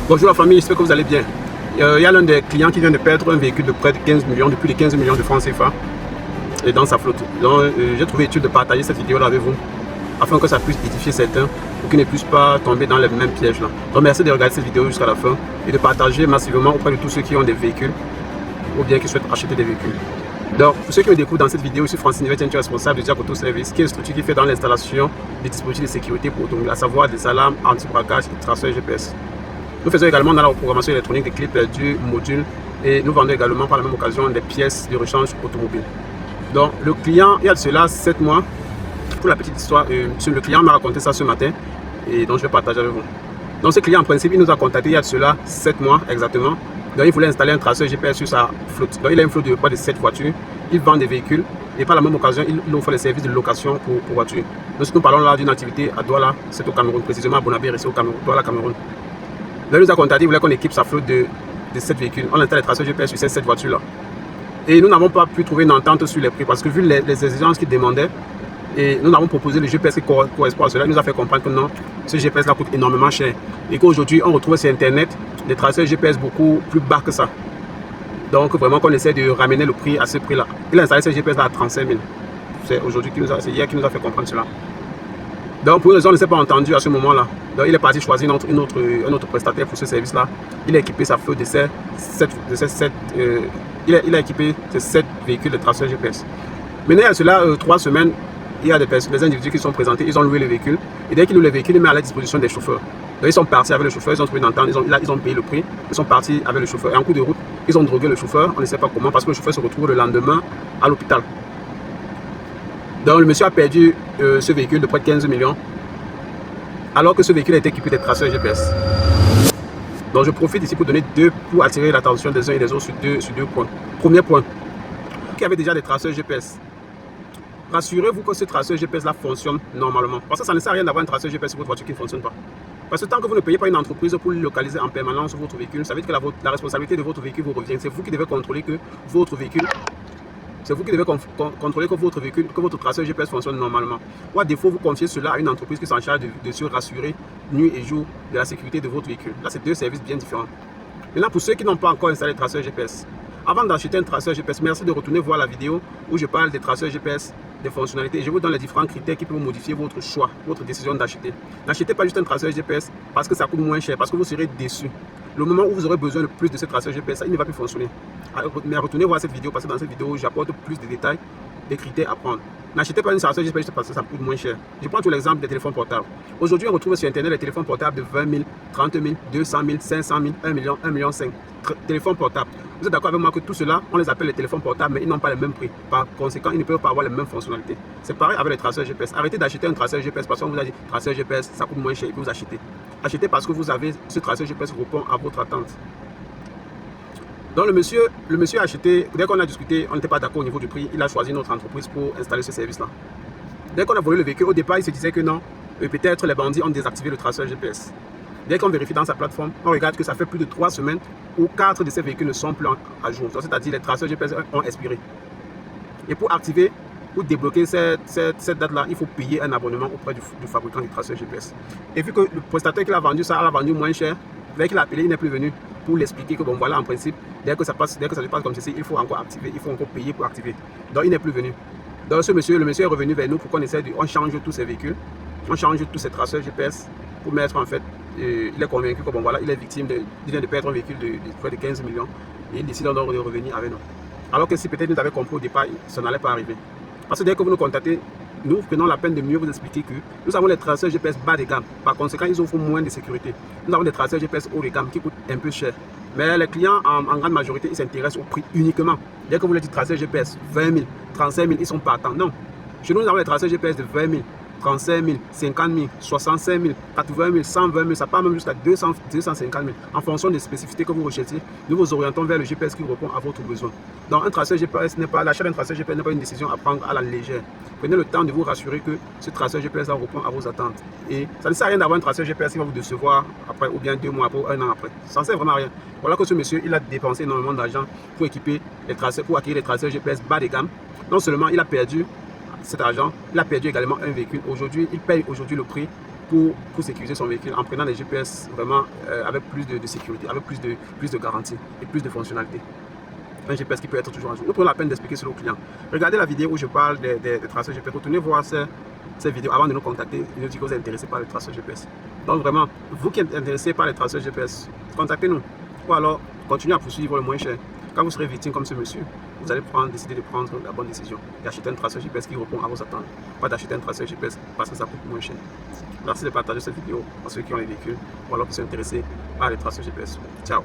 Bonjour la famille, j'espère que vous allez bien. Il y a l'un des clients qui vient de perdre un véhicule de près de 15 millions, de plus de 15 millions de francs CFA et dans sa flotte. Donc j'ai trouvé utile de partager cette vidéo là avec vous afin que ça puisse édifier certains pour qu'ils ne puissent pas tomber dans les mêmes pièges là. Donc merci de regarder cette vidéo jusqu'à la fin et de partager massivement auprès de tous ceux qui ont des véhicules ou bien qui souhaitent acheter des véhicules. Donc pour ceux qui me découvrent dans cette vidéo, je suis Francine Nivetian, responsable de Jack Auto Service, qui est une structure qui fait dans l'installation des dispositifs de sécurité pour automobiles, à savoir des alarmes, anti-braquage et traceurs GPS. Nous faisons également dans la programmation électronique des clés perdues, modules, et nous vendons également par la même occasion des pièces de rechange automobile. Donc le client, il y a de cela 7 mois, pour la petite histoire, le client m'a raconté ça ce matin et donc je vais partager avec vous. Donc ce client en principe, il nous a contacté il y a de cela 7 mois exactement. Donc il voulait installer un traceur GPS sur sa flotte. Donc il a une flotte de près de 7 voitures, il vend des véhicules et par la même occasion, il offre les services de location pour voitures. Donc si nous parlons là d'une activité à Douala, c'est au Cameroun, précisément à Bonabé, ici au Cameroun, Douala, Cameroun. Là, il nous a contacté, il voulait qu'on équipe sa flotte de 7 véhicules. On installe les traceurs GPS sur ces 7 voitures-là. Et nous n'avons pas pu trouver une entente sur les prix parce que vu les exigences qu'il demandait, et nous avons proposé le GPS qui correspond à cela, il nous a fait comprendre que non, ce GPS-là coûte énormément cher. Et qu'aujourd'hui, on retrouve sur Internet des traceurs GPS beaucoup plus bas que ça. Donc vraiment qu'on essaie de ramener le prix à ce prix-là. Il a installé ce GPS-là à 35 000. C'est aujourd'hui c'est hier qu'il nous a fait comprendre cela. Donc pour une raison, on ne s'est pas entendu à ce moment-là. Donc il est parti choisir un autre prestataire pour ce service-là. Il a équipé sa flotte de ces 7 véhicules de traceurs GPS. Maintenant, il y a cela 3 semaines, il y a des individus qui sont présentés, ils ont loué le véhicule. Et dès qu'ils louent le véhicule, ils mettent à la disposition des chauffeurs. Donc ils sont partis avec le chauffeur, ils ont trouvé une entente, ils ont payé le prix, ils sont partis avec le chauffeur. Et en coup de route, ils ont drogué le chauffeur, on ne sait pas comment, parce que le chauffeur se retrouve le lendemain à l'hôpital. Donc le monsieur a perdu ce véhicule de près de 15 millions, alors que ce véhicule a été équipé des traceurs GPS. Donc je profite ici pour attirer l'attention des uns et des autres sur deux points. Premier point, qui avait déjà des traceurs GPS. Rassurez-vous que ce traceur GPS là fonctionne normalement. Parce que ça ne sert à rien d'avoir un traceur GPS sur votre voiture qui ne fonctionne pas. Parce que tant que vous ne payez pas une entreprise pour localiser en permanence votre véhicule, ça veut dire que la responsabilité de votre véhicule vous revient. C'est vous qui devez contrôler que votre véhicule que votre traceur GPS fonctionne normalement. Ou à défaut, vous confiez cela à une entreprise qui s'en charge de se rassurer nuit et jour de la sécurité de votre véhicule. Là, c'est deux services bien différents. Maintenant, pour ceux qui n'ont pas encore installé le traceur GPS, avant d'acheter un traceur GPS, merci de retourner voir la vidéo où je parle des traceurs GPS, des fonctionnalités. Je vous donne les différents critères qui peuvent modifier votre choix, votre décision d'acheter. N'achetez pas juste un traceur GPS parce que ça coûte moins cher, parce que vous serez déçu. Le moment où vous aurez besoin de plus de ce traceur GPS, il ne va plus fonctionner. Mais retournez voir cette vidéo parce que dans cette vidéo, j'apporte plus de détails, des critères à prendre. N'achetez pas un traceur GPS parce que ça coûte moins cher. Je prends tout l'exemple des téléphones portables. Aujourd'hui, on retrouve sur Internet les téléphones portables de 20 000, 30 000, 200 000, 500 000, 1 million, 1,5 million. Téléphones portables. Vous êtes d'accord avec moi que tout cela, on les appelle les téléphones portables, mais ils n'ont pas le même prix. Par conséquent, ils ne peuvent pas avoir les mêmes fonctionnalités. C'est pareil avec les traceurs GPS. Arrêtez d'acheter un traceur GPS parce qu'on vous a dit traceur GPS, ça coûte moins cher et puis vous achetez. Achetez parce que vous avez ce traceur GPS qui répond à votre attente. Donc le monsieur a acheté, dès qu'on a discuté, on n'était pas d'accord au niveau du prix, il a choisi notre entreprise pour installer ce service-là. Dès qu'on a volé le véhicule, au départ, il se disait que non, peut-être les bandits ont désactivé le traceur GPS. Dès qu'on vérifie dans sa plateforme, on regarde que ça fait plus de 3 semaines où 4 de ces véhicules ne sont plus à jour. C'est-à-dire les traceurs GPS ont expiré. Et pour activer, pour débloquer cette date-là, il faut payer un abonnement auprès du fabricant du traceur GPS. Et vu que le prestataire qui l'a vendu ça, l'a vendu moins cher, dès qu'il a appelé, il n'est plus venu pour l'expliquer que bon voilà, en principe, dès que ça se passe comme ceci, il faut encore activer, il faut encore payer pour activer. Donc il n'est plus venu. Donc le monsieur est revenu vers nous pour qu'on essaie on change tous ces véhicules, on change tous ces traceurs GPS pour mettre en fait, il est convaincu que bon voilà, il est victime il vient de perdre un véhicule de près de 15 millions et il décide donc de revenir avec nous. Alors que si peut-être nous avait compris au départ, ça n'allait pas arriver. Parce que dès que vous nous contactez, nous prenons la peine de mieux vous expliquer que nous avons les traceurs GPS bas de gamme. Par conséquent, ils offrent moins de sécurité. Nous avons des traceurs GPS haut de gamme qui coûtent un peu cher. Mais les clients, en grande majorité, ils s'intéressent au prix uniquement. Dès que vous leur dites traceur GPS 20 000, 35 000, ils sont partants. Non. Chez nous, nous avons les traceurs GPS de 20 000, 35 000, 50 000, 65 000, 80 000, 120 000, ça part même jusqu'à 250 000. En fonction des spécificités que vous recherchez, nous vous orientons vers le GPS qui répond à votre besoin. Donc un traceur GPS l'achat d'un traceur GPS n'est pas une décision à prendre à la légère. Prenez le temps de vous rassurer que ce traceur GPS là répond à vos attentes. Et ça ne sert à rien d'avoir un traceur GPS qui va vous décevoir après, ou bien 2 mois après, 1 an après. Ça ne sert vraiment à rien. Voilà que ce monsieur, il a dépensé énormément d'argent pour équiper les traceurs, pour acquérir les traceurs GPS bas de gamme. Non seulement il a perdu cet argent, il a perdu également un véhicule. Aujourd'hui, il paye le prix pour sécuriser son véhicule en prenant des GPS vraiment avec plus de sécurité, avec plus de garantie et plus de fonctionnalité. Un GPS qui peut être toujours à jour. Nous prenons la peine d'expliquer cela aux clients. Regardez la vidéo où je parle des traceurs GPS. Retournez voir ces vidéos avant de nous contacter et nous dire que vous êtes intéressé par les traceurs GPS. Donc vraiment, vous qui êtes intéressé par les traceurs GPS, contactez-nous. Ou alors, continuez à poursuivre le moins cher. Quand vous serez victime comme ce monsieur, vous allez décider de prendre la bonne décision et acheter un traceur GPS qui répond à vos attentes. Pas d'acheter un traceur GPS parce que ça coûte moins cher. Merci de partager cette vidéo à ceux qui ont les véhicules ou alors qui sont intéressés par les traceurs GPS. Ciao.